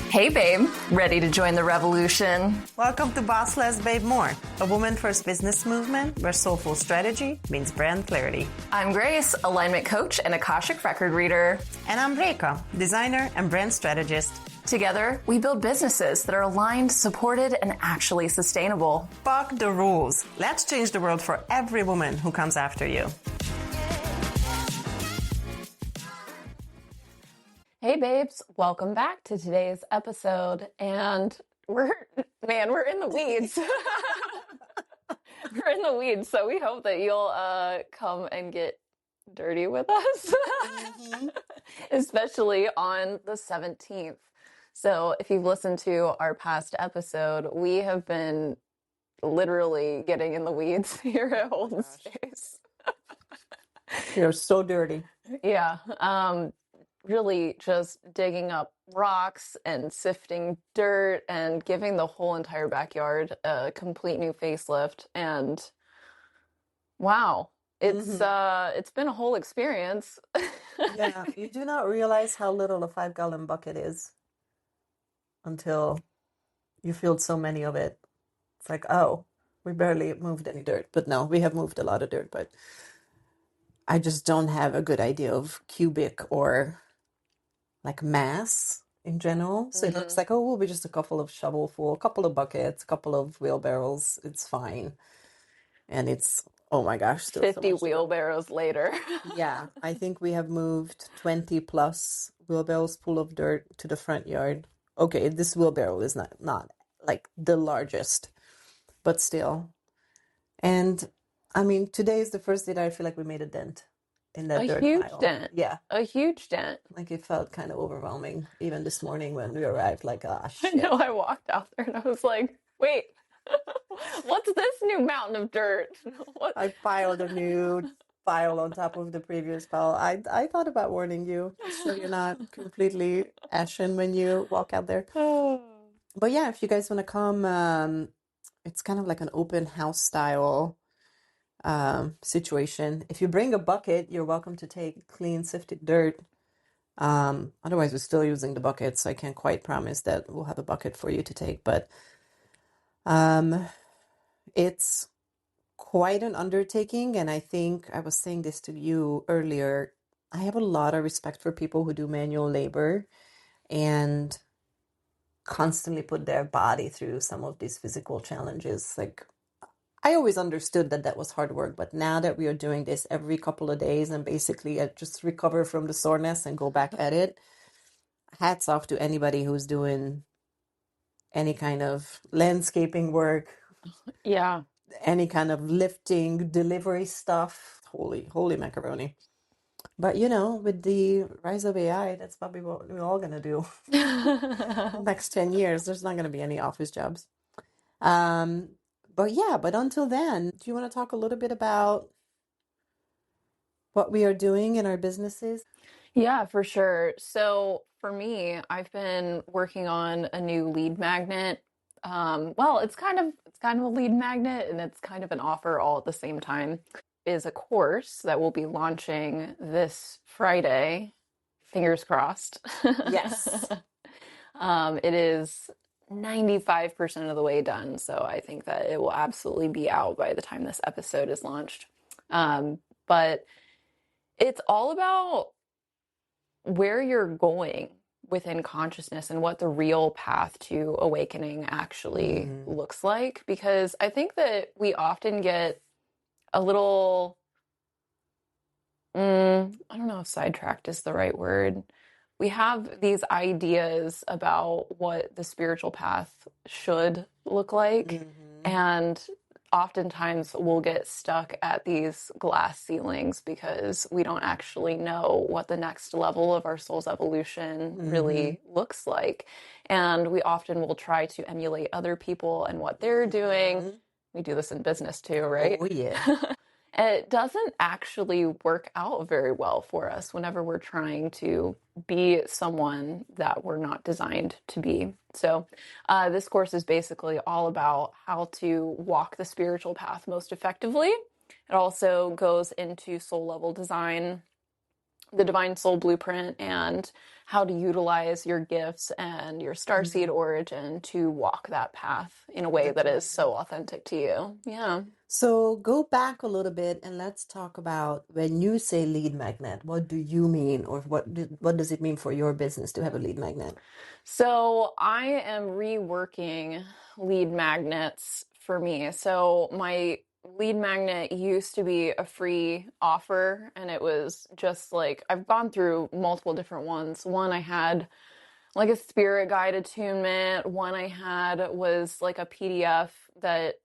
Hey, babe. Ready to join the revolution? Welcome to Boss Less, Babe More, a woman-first business movement where soulful strategy means brand clarity. I'm Grace, alignment coach and Akashic record reader. And I'm Reka, designer and brand strategist. Together, we build businesses that are aligned, supported, and actually sustainable. Fuck the rules. Let's change the world for every woman who comes after you. Hey babes, welcome back to today's episode, and we're in the weeds. We're in the weeds, so we hope that you'll come and get dirty with us, especially on the 17th. So if you've listened to our past episode, we have been literally getting in the weeds here at Holden Space. You're so dirty. Yeah. Really just digging up rocks and sifting dirt and giving the whole entire backyard a complete new facelift. And wow, it's been a whole experience. Yeah, you do not realize how little a 5-gallon bucket is until you filled so many of it. It's like, oh, we barely moved any dirt. But no, we have moved a lot of dirt, but I just don't have a good idea of cubic or like mass in general. So it looks like, oh, we'll be just a couple of shovelful, a couple of buckets, a couple of wheelbarrows. It's fine. And it's, oh my gosh, still 50 wheelbarrows later. Yeah, I think we have moved 20 plus wheelbarrows full of dirt to the front yard. Okay, this wheelbarrow is not like the largest, but still. And I mean, today is the first day that I feel like we made a dent in that dirt huge pile. dent. Yeah. A huge dent. Like it felt kind of overwhelming even this morning when we arrived, like, ah, shit. I know, I walked out there and I was like, wait, what's this new mountain of dirt? What? I piled a new pile on top of the previous pile. I thought about warning you so you're not completely ashen when you walk out there. But yeah, if you guys want to come, it's kind of like an open house style situation. If you bring a bucket, you're welcome to take clean, sifted dirt. Otherwise, we're still using the bucket, so I can't quite promise that we'll have a bucket for you to take. But it's quite an undertaking, and I think I was saying this to you earlier. I have a lot of respect for people who do manual labor and constantly put their body through some of these physical challenges. Like, I always understood that that was hard work, but now that we are doing this every couple of days and basically I just recover from the soreness and go back at it, hats off to anybody who's doing any kind of landscaping work. Yeah. Any kind of lifting, delivery stuff. Holy macaroni. But you know, with the rise of AI, that's probably what we're all going to do. Next 10 years, there's not going to be any office jobs. But until then, do you want to talk a little bit about what we are doing in our businesses? Yeah, for sure. So for me, I've been working on a new lead magnet. Well, it's kind of a lead magnet and it's kind of an offer all at the same time. Is a course that we'll be launching this Friday. Fingers crossed. Yes. It is 95% of the way done, so I think that it will absolutely be out by the time this episode is launched. But it's all about where you're going within consciousness and what the real path to awakening actually looks like, because I think that we often get a little, I don't know if sidetracked is the right word. We have these ideas about what the spiritual path should look like, and oftentimes we'll get stuck at these glass ceilings because we don't actually know what the next level of our soul's evolution really looks like. And we often will try to emulate other people and what they're doing. We do this in business too, right? Oh, yeah. It doesn't actually work out very well for us whenever we're trying to be someone that we're not designed to be. So this course is basically all about how to walk the spiritual path most effectively. It also goes into soul level design, the Divine Soul Blueprint and how to utilize your gifts and your starseed origin to walk that path in a way that is so authentic to you. Yeah. So go back a little bit and let's talk about when you say lead magnet, what do you mean, or what does it mean for your business to have a lead magnet? So I am reworking lead magnets for me. So my lead magnet used to be a free offer, and it was just like I've gone through multiple different ones. One I had like a spirit guide attunement, one I had was like a PDF that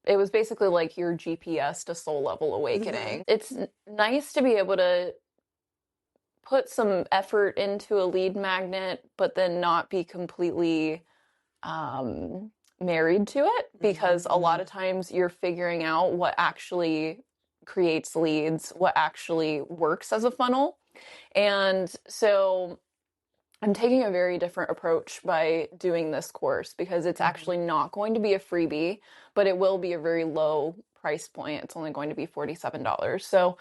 it was basically like your GPS to soul level awakening. It's nice to be able to put some effort into a lead magnet, but then not be completely married to it, because a lot of times you're figuring out what actually creates leads, what actually works as a funnel. And so I'm taking a very different approach by doing this course, because it's actually not going to be a freebie, but it will be a very low price point. It's only going to be $47. So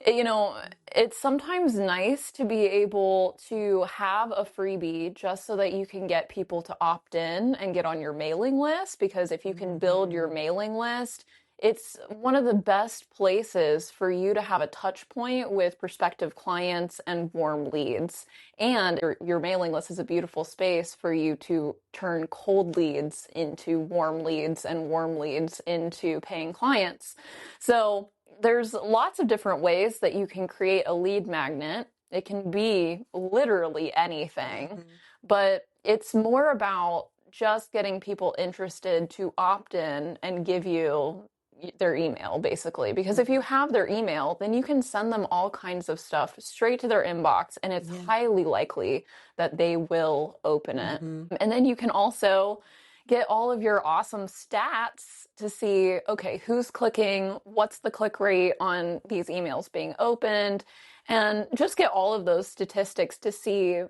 you know, it's sometimes nice to be able to have a freebie just so that you can get people to opt in and get on your mailing list, because if you can build your mailing list, it's one of the best places for you to have a touch point with prospective clients and warm leads. And your mailing list is a beautiful space for you to turn cold leads into warm leads and warm leads into paying clients. So there's lots of different ways that you can create a lead magnet. It can be literally anything, but it's more about just getting people interested to opt in and give you their email, basically. Because if you have their email, then you can send them all kinds of stuff straight to their inbox, and it's highly likely that they will open it. And then you can also get all of your awesome stats to see, okay, who's clicking, what's the click rate on these emails being opened, and just get all of those statistics to see,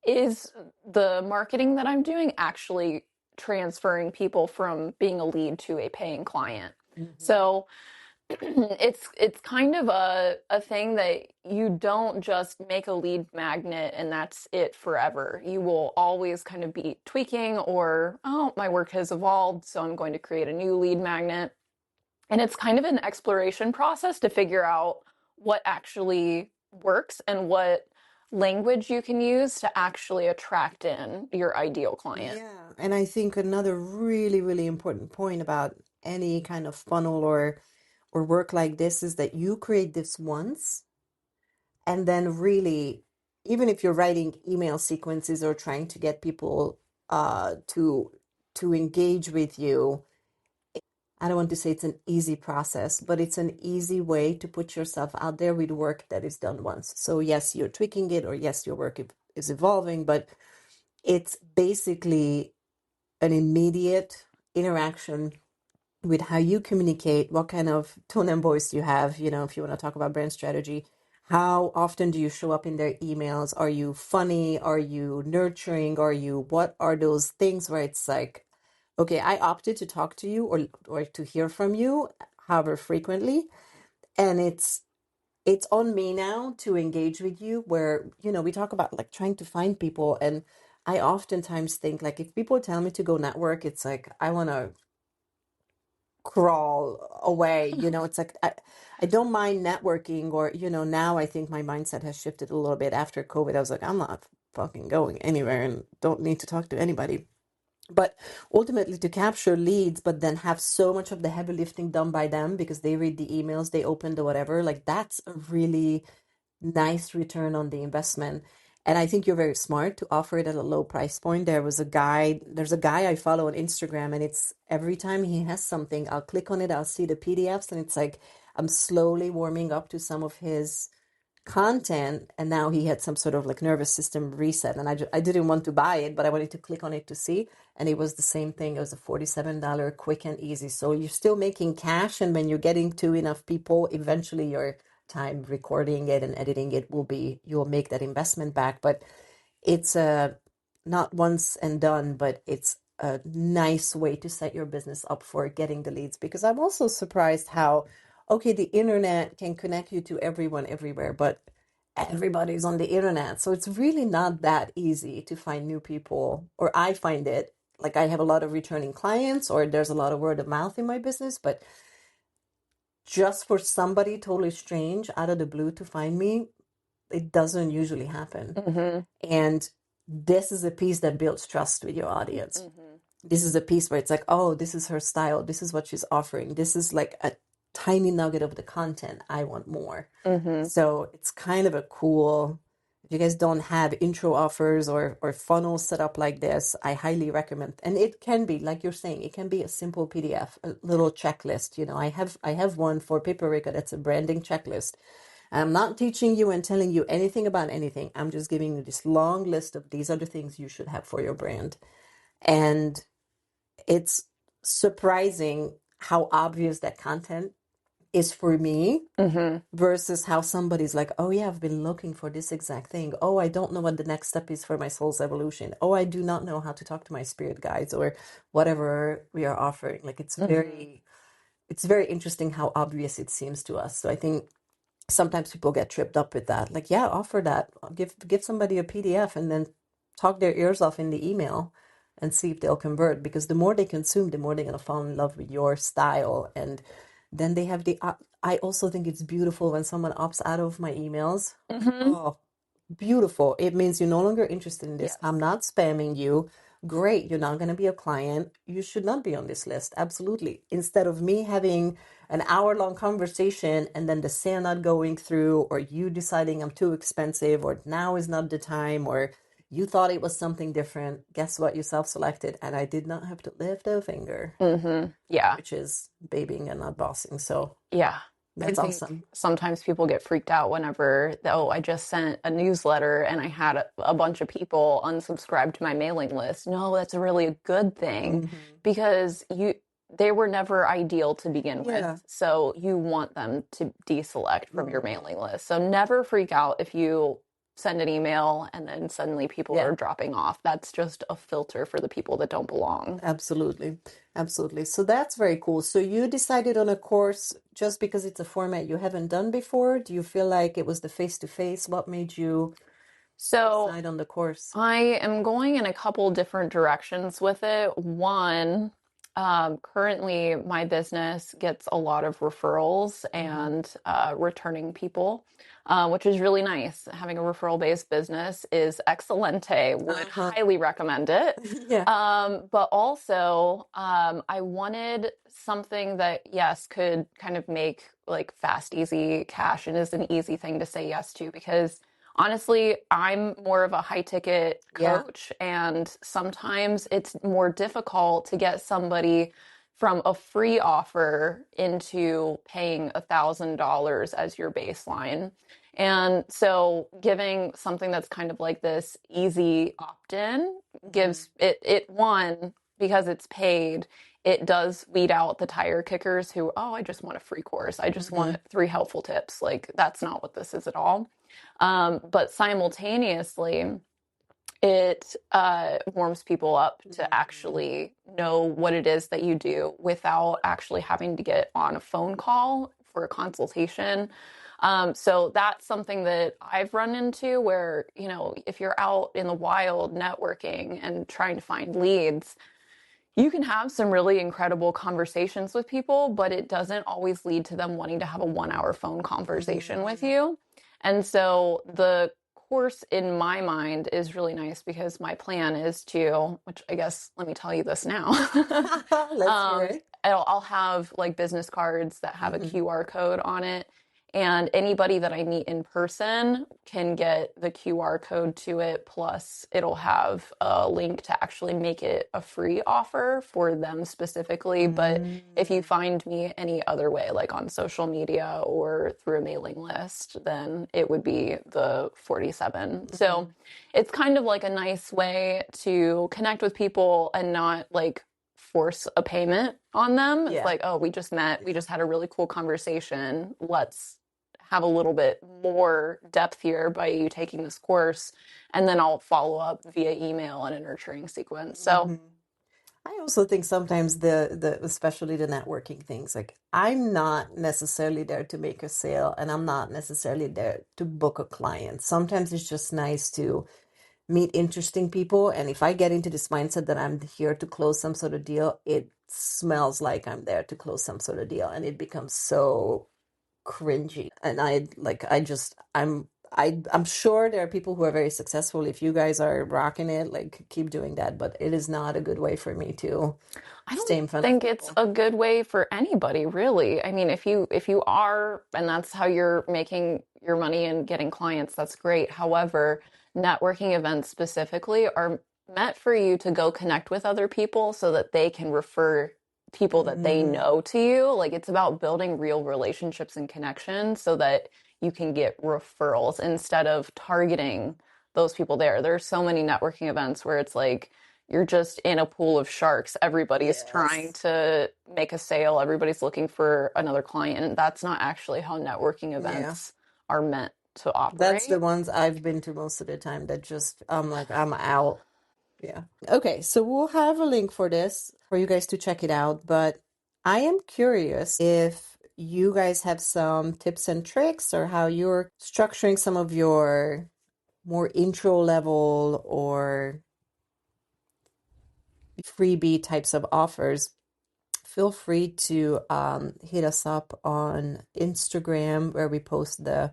is the marketing that I'm doing actually transferring people from being a lead to a paying client. So it's kind of a thing that you don't just make a lead magnet and that's it forever. You will always kind of be tweaking, or, oh, my work has evolved, so I'm going to create a new lead magnet. And it's kind of an exploration process to figure out what actually works and what language you can use to actually attract in your ideal client. Yeah. And I think another really, really important point about any kind of funnel or work like this is that you create this once, and then really, even if you're writing email sequences or trying to get people to engage with you, I don't want to say it's an easy process, but it's an easy way to put yourself out there with work that is done once. So yes, you're tweaking it, or yes, your work is evolving, but it's basically an immediate interaction with how you communicate, what kind of tone and voice you have, if you want to talk about brand strategy, how often do you show up in their emails? Are you funny? Are you nurturing? What are those things where it's like, okay, I opted to talk to you or to hear from you, however frequently, and it's on me now to engage with you, where, we talk about like trying to find people, and I oftentimes think like if people tell me to go network, it's like I want to crawl away. It's like I don't mind networking, or now I think my mindset has shifted a little bit after COVID. I was like, I'm not fucking going anywhere and don't need to talk to anybody. But ultimately to capture leads, but then have so much of the heavy lifting done by them because they read the emails, they open the whatever, like that's a really nice return on the investment. And I think you're very smart to offer it at a low price point. There's a guy I follow on Instagram, and it's every time he has something, I'll click on it, I'll see the PDFs, and it's like I'm slowly warming up to some of his content. And now he had some sort of like nervous system reset, and I didn't want to buy it, but I wanted to click on it to see. And it was the same thing. It was a $47 quick and easy. So you're still making cash. And when you're getting to enough people, eventually your time recording it and editing it you'll make that investment back. But it's not once and done, but it's a nice way to set your business up for getting the leads. Because I'm also surprised how, okay, the internet can connect you to everyone everywhere, but everybody's on the internet. So it's really not that easy to find new people, or I find it like I have a lot of returning clients, or there's a lot of word of mouth in my business, but just for somebody totally strange out of the blue to find me, it doesn't usually happen. Mm-hmm. And this is a piece that builds trust with your audience. Mm-hmm. This is a piece where it's like, oh, this is her style. This is what she's offering. This is like a tiny nugget of the content. I want more. Mm-hmm. So it's kind of a cool, if you guys don't have intro offers or funnels set up like this, I highly recommend. And it can be, like you're saying, it can be a simple PDF, a little checklist. You know, I have one for Paprika that's a branding checklist. I'm not teaching you and telling you anything about anything. I'm just giving you this long list of these are the things you should have for your brand. And it's surprising how obvious that content is for me Mm-hmm. versus how somebody's like, oh yeah, I've been looking for this exact thing. Oh, I don't know what the next step is for my soul's evolution. Oh, I do not know how to talk to my spirit guides or whatever we are offering. Like it's very interesting how obvious it seems to us. So I think sometimes people get tripped up with that. Like, yeah, offer that. Give somebody a PDF and then talk their ears off in the email and see if they'll convert. Because the more they consume, the more they're going to fall in love with your style. And then they have I also think it's beautiful when someone opts out of my emails. Mm-hmm. Oh, beautiful. It means you're no longer interested in this. Yes. I'm not spamming you. Great. You're not going to be a client. You should not be on this list. Absolutely. Instead of me having an hour-long conversation and then the sale not going through, or you deciding I'm too expensive, or now is not the time, or you thought it was something different. Guess what? You self-selected, and I did not have to lift a finger, Mm-hmm. Yeah. which is babying and not bossing. So Yeah. that's I think awesome. sometimes people get freaked out whenever, oh, I just sent a newsletter and I had a bunch of people unsubscribe to my mailing list. No, that's a really good thing because they were never ideal to begin Yeah. with. So you want them to deselect from your mailing list. So never freak out if you send an email and then suddenly people Yeah. are dropping off. That's just a filter for the people that don't belong. Absolutely. Absolutely. So that's very cool. So you decided on a course just because it's a format you haven't done before? Do you feel like it was the face-to-face? What made you So decide on the course? I am going in a couple different directions with it. One, currently my business gets a lot of referrals and returning people, which is really nice. Having a referral-based business is excelente. Would highly recommend it. Yeah. But also, I wanted something that, yes, could kind of make like fast, easy cash and is an easy thing to say yes to because honestly, I'm more of a high ticket coach, and sometimes it's more difficult to get somebody from a free offer into paying $1,000 as your baseline. And so giving something that's kind of like this easy opt-in gives it one, because it's paid, it does weed out the tire kickers who, oh, I just want a free course. I just want 3 helpful tips. Like that's not what this is at all. But simultaneously, it warms people up to actually know what it is that you do without actually having to get on a phone call for a consultation. So that's something that I've run into where, you know, if you're out in the wild networking and trying to find leads, you can have some really incredible conversations with people, but it doesn't always lead to them wanting to have a 1-hour phone conversation with you. And so the course in my mind is really nice because my plan is to, which I guess, let me tell you this now. Let's hear it. I'll have like business cards that have a QR code on it. And anybody that I meet in person can get the QR code to it. Plus, it'll have a link to actually make it a free offer for them specifically. But if you find me any other way, like on social media or through a mailing list, then it would be the 47. So it's kind of like a nice way to connect with people and not like force a payment on them. It's like, oh, we just met, we just had a really cool conversation. Let's have a little bit more depth here by you taking this course, and then I'll follow up via email and a nurturing sequence. So I also think sometimes especially the networking things, like I'm not necessarily there to make a sale and I'm not necessarily there to book a client. Sometimes it's just nice to meet interesting people. And if I get into this mindset that I'm here to close some sort of deal, it smells like I'm there to close some sort of deal and it becomes so cringy. And I'm sure there are people who are very successful. If you guys are rocking it, like keep doing that. But it is not a good way for me to I stay don't in front of think it's people. a good way for anybody, really. I mean, if you are, and that's how you're making your money and getting clients, that's great. However, networking events specifically are meant for you to go connect with other people so that they can refer people that they Mm, know to you. Like it's about building real relationships and connections so that you can get referrals instead of targeting those people there. There's so many networking events where it's like you're just in a pool of sharks. Everybody's trying yes. to make a sale, everybody's looking for another client. And that's not actually how networking Yeah. events are meant to That's the operate. ones I've been to most of the time that just I'm like, I'm out. Yeah. Okay, so we'll have a link for this for you guys to check it out, but I am curious if you guys have some tips and tricks or how you're structuring some of your more intro level or freebie types of offers. Feel free to hit us up on Instagram where we post the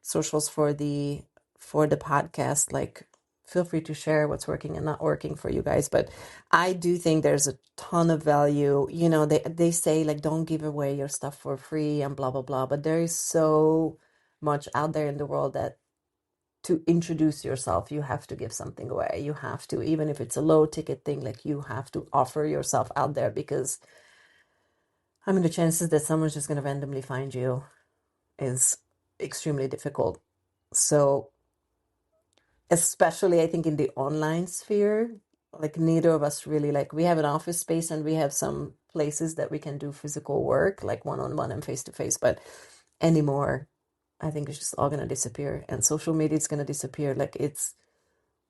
socials for the podcast. Like feel free to share what's working and not working for you guys, but I do think there's a ton of value. You know, they say like don't give away your stuff for free and blah blah blah, but there is so much out there in the world that to introduce yourself you have to give something away. You have to, even if it's a low ticket thing, like you have to offer yourself out there, because I mean the chances that someone's just going to randomly find you is extremely difficult. So especially I think in the online sphere, like neither of us really, like we have an office space and we have some places that we can do physical work like one-on-one and face-to-face, but anymore I think it's just all going to disappear and social media is going to disappear. Like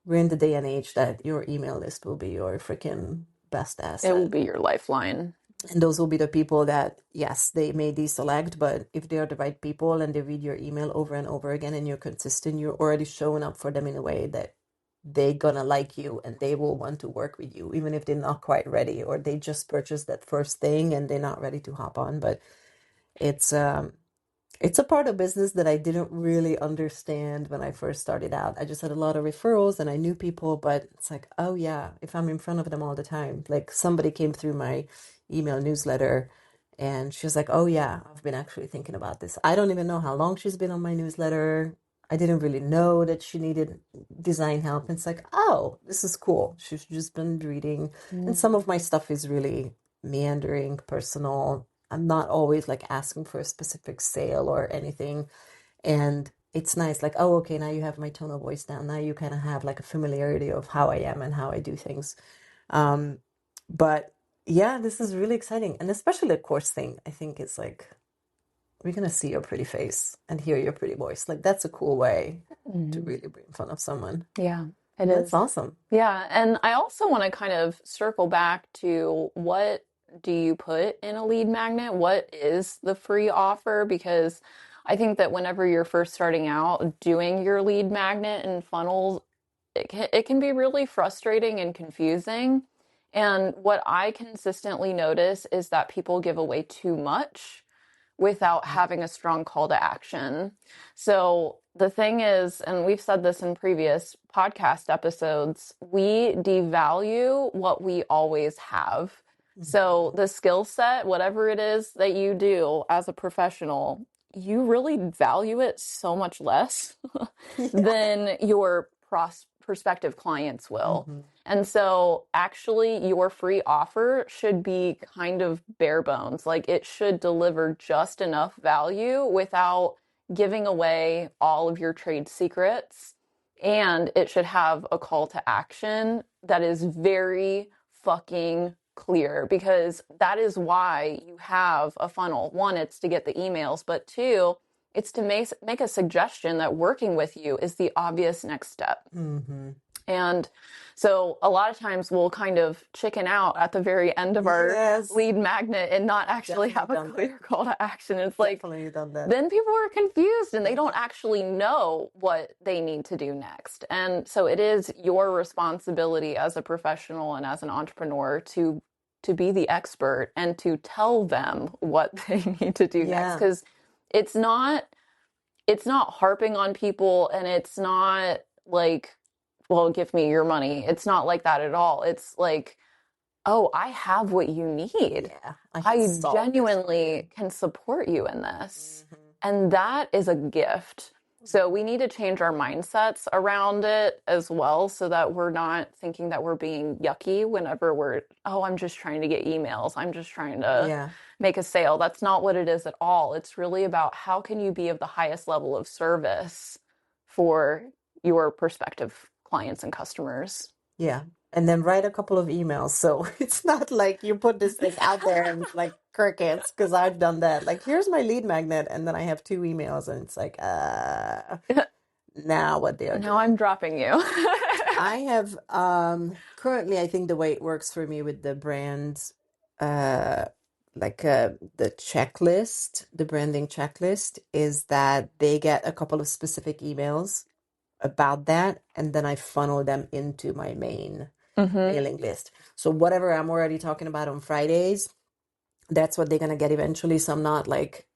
we're in the day and age that your email list will be your freaking best It will asset. be your lifeline. And those will be the people that, yes, they may deselect, but if they're the right people and they read your email over and over again and you're consistent, you're already showing up for them in a way that they're gonna like you and they will want to work with you, even if they're not quite ready or they just purchased that first thing and they're not ready to hop on. But it's it's a part of business that I didn't really understand when I first started out. I just had a lot of referrals and I knew people, but it's like, oh yeah, if I'm in front of them all the time, like somebody came through my email newsletter and she was like, oh yeah, I've been actually thinking about this. I don't even know how long she's been on my newsletter. I didn't really know that she needed design help. And it's like, oh, this is cool. She's just been reading. And some of my stuff is really meandering, personal. I'm not always like asking for a specific sale or anything. And it's nice, like, oh, okay, now you have my tone of voice down. Now you kind of have like a familiarity of how I am and how I do things. Um, but yeah, this is really exciting. And especially the course thing, I think is like, we're going to see your pretty face and hear your pretty voice. Like, that's a cool way to really be in front of someone. Yeah, it That's is. awesome. Yeah, and I also want to kind of circle back to what do you put in a lead magnet? What is the free offer? Because I think that whenever you're first starting out doing your lead magnet and funnels, it can be really frustrating and confusing. And what I consistently notice is that people give away too much without having a strong call to action. So the thing is, and we've said this in previous podcast episodes, we devalue what we always have. So the skill set, whatever it is that you do as a professional, you really value it so much less Yeah. than your prospective clients will. Mm-hmm. And so, actually, your free offer should be kind of bare bones. Like, it should deliver just enough value without giving away all of your trade secrets. And it should have a call to action that is very fucking clear, because that is why you have a funnel. One, it's to get the emails, but two, it's to make a suggestion that working with you is the obvious next step. Mm-hmm. And so a lot of times we'll kind of chicken out at the very end of our Yes. lead magnet and not actually have a Definitely done clear call to action. It's like, Definitely done that. then people are confused and they don't actually know what they need to do next. And so it is your responsibility as a professional and as an entrepreneur to be the expert and to tell them what they need to do next. Because it's not harping on people, and it's not like, well, give me your money. It's not like that at all. It's like, oh, I have what you need. Yeah, I genuinely can support you in this. And that is a gift. So we need to change our mindsets around it as well, so that we're not thinking that we're being yucky whenever I'm just trying to get emails. I'm just trying to make a sale. That's not what it is at all. It's really about how can you be of the highest level of service for your prospective clients and customers. Yeah. And then write a couple of emails. So it's not like you put this thing out there and it's like crickets, because I've done that. Like, here's my lead magnet, and then I have 2 emails, and it's like, now what they are doing. Now I'm dropping you. I have currently, I think the way it works for me with the brands, the checklist, the branding checklist, is that they get a couple of specific emails about that, and then I funnel them into my main mailing list. So whatever I'm already talking about on Fridays, that's what they're gonna get eventually. So I'm not like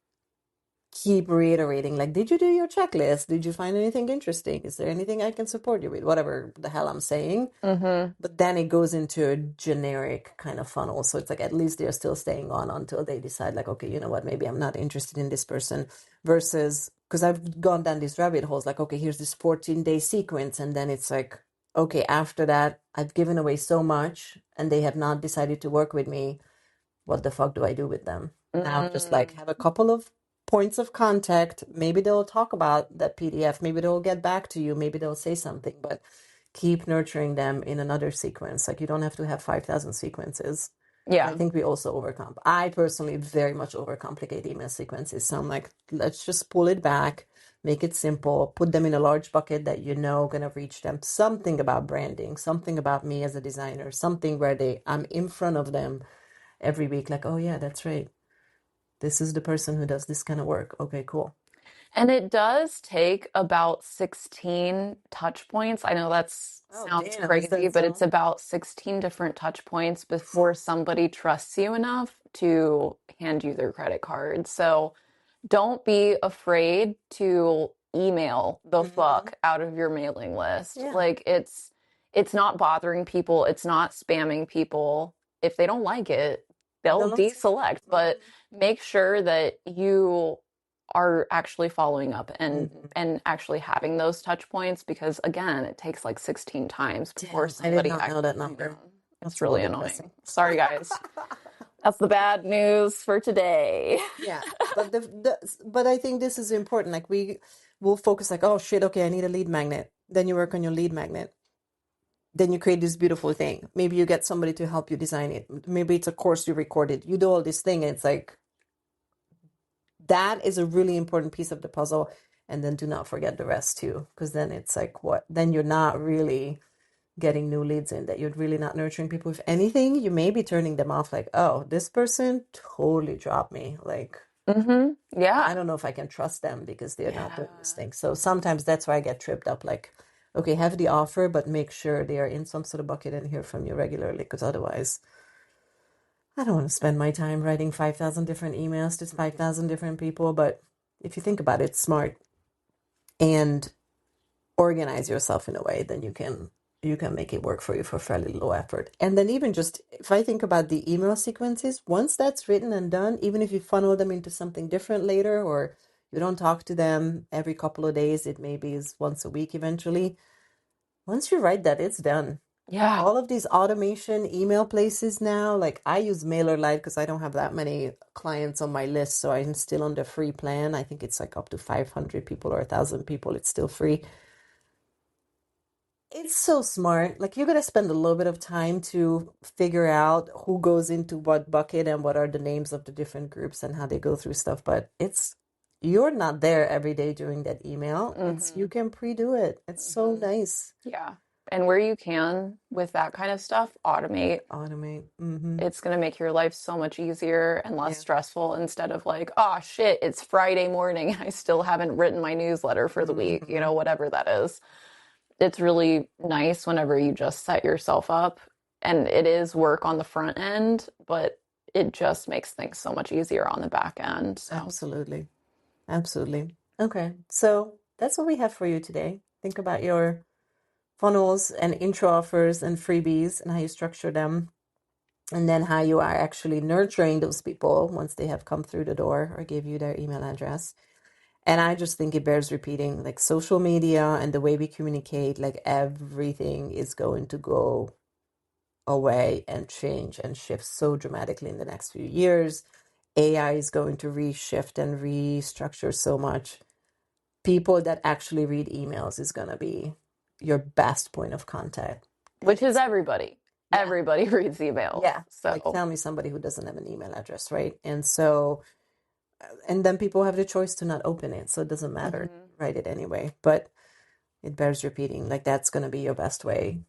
keep reiterating, like, did you do your checklist? Did you find anything interesting? Is there anything I can support you with? Whatever the hell I'm saying. But then it goes into a generic kind of funnel. So it's like, at least they're still staying on until they decide, like, okay, you know what, maybe I'm not interested in this person. Versus, because I've gone down these rabbit holes, like, okay, here's this 14-day sequence. And then it's like, okay, after that, I've given away so much and they have not decided to work with me. What the fuck do I do with them? Now, just like have a couple of points of contact. Maybe they'll talk about that PDF. Maybe they'll get back to you. Maybe they'll say something, but keep nurturing them in another sequence. Like, you don't have to have 5,000 sequences. Yeah. I think we also I personally very much overcomplicate email sequences. So I'm like, let's just pull it back, make it simple, put them in a large bucket that going to reach them. Something about branding, something about me as a designer, something where I'm in front of them every week. Like, oh yeah, that's right. This is the person who does this kind of work. Okay, cool. And it does take about 16 touch points. I know that sounds crazy, but it's about 16 different touch points before somebody trusts you enough to hand you their credit card. So don't be afraid to email the fuck out of your mailing list. Like, it's not bothering people. It's not spamming people. If they don't like it, they'll deselect, but make sure that you are actually following up and actually having those touch points, because again, it takes like 16 times before somebody. I did not know that number. It's really annoying. Sorry, guys. That's the bad news for today. Yeah, but but I think this is important. Like, will focus like, oh shit, okay, I need a lead magnet. Then you work on your lead magnet. Then you create this beautiful thing. Maybe you get somebody to help you design it. Maybe it's a course you recorded. You do all this thing, and it's like, that is a really important piece of the puzzle. And then do not forget the rest too, because then it's like, what? Then you're not really getting new leads in, that you're really not nurturing people. If anything, you may be turning them off, like, oh, this person totally dropped me. Like, yeah, I don't know if I can trust them because they're not doing this thing. So sometimes that's why I get tripped up. Like, okay, have the offer, but make sure they are in some sort of bucket and hear from you regularly, because otherwise, I don't want to spend my time writing 5,000 different emails to 5,000 different people. But if you think about it, smart and organize yourself in a way, then you can make it work for you for fairly low effort. And then even just, if I think about the email sequences, once that's written and done, even if you funnel them into something different later, or you don't talk to them every couple of days, it maybe is once a week eventually. Once you write that, it's done. Yeah. All of these automation email places now, like, I use MailerLite because I don't have that many clients on my list. So I'm still on the free plan. I think it's like up to 500 people or 1,000 people. It's still free. It's so smart. Like, you're going to spend a little bit of time to figure out who goes into what bucket and what are the names of the different groups and how they go through stuff. But you're not there every day during that email. You can pre-do it. It's so nice. Yeah. And where you can with that kind of stuff, automate. Automate. It's going to make your life so much easier and less Yeah. stressful instead of like, oh shit, it's Friday morning. I still haven't written my newsletter for the week, you know, whatever that is. It's really nice whenever you just set yourself up, and it is work on the front end, but it just makes things so much easier on the back end. So Absolutely. Absolutely. Okay. So that's what we have for you today. Think about your funnels and intro offers and freebies and how you structure them, and then how you are actually nurturing those people once they have come through the door or give you their email address. And I just think it bears repeating, like social media and the way we communicate, like everything is going to go away and change and shift so dramatically in the next few years. AI is going to reshift and restructure so much. People that actually read emails is going to be your best point of contact. which is everybody. Yeah. Everybody reads emails. Yeah. So Like, tell me somebody who doesn't have an email address, right? And so, and then people have the choice to not open it. So it doesn't matter. Write it anyway. But it bears repeating. Like, that's going to be your best way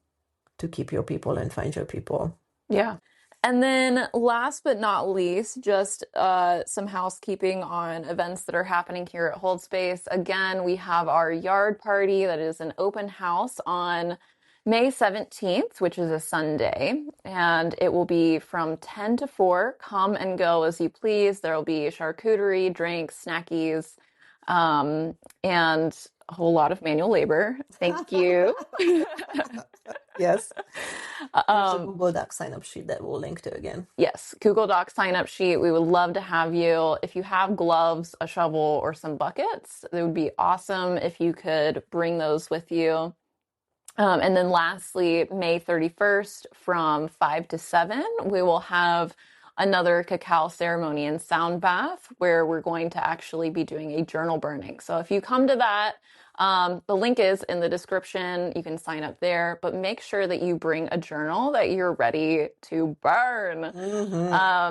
to keep your people and find your people. yeah. And then last but not least, just some housekeeping on events that are happening here at Hold Space. Again, we have our yard party that is an open house on May 17th, which is a Sunday, and it will be from 10 to 4. Come and go as you please. There will be charcuterie, drinks, snackies, and a whole lot of manual labor. Thank you. Yes. There's a Google Doc sign up sheet that we'll link to again. Yes, Google Doc sign up sheet. We would love to have you. If you have gloves, a shovel, or some buckets, it would be awesome if you could bring those with you. And then lastly, May 31st from 5 to 7, we will have another Cacao Ceremony and Sound Bath where we're going to actually be doing a journal burning. So if you come to that, the link is in the description. You can sign up there, but make sure that you bring a journal that you're ready to burn.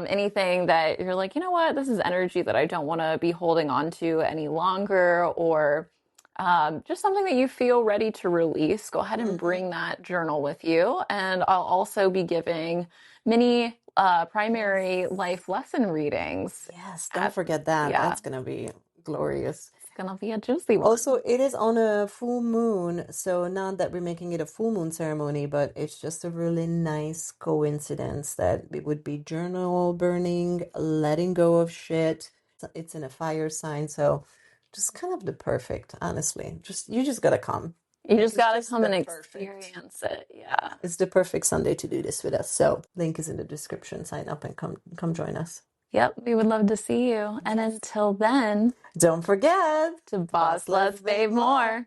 Anything that you're like, you know what, this is energy that I don't want to be holding on to any longer, or just something that you feel ready to release, go ahead and bring that journal with you. And I'll also be giving mini primary life lesson readings. Yes, don't forget that. yeah. That's going to be glorious. It's going to be a juicy one. Also, it is on a full moon, so not that we're making it a full moon ceremony, but it's just a really nice coincidence that it would be journal burning, letting go of shit. It's in a fire sign, so just kind of the perfect, honestly. You just gotta come. You just got to just come and the perfect. experience it. Yeah. It's the perfect Sunday to do this with us. So link is in the description. Sign up and come join us. Yep, we would love to see you. And until then, Don't forget to boss less, babe more.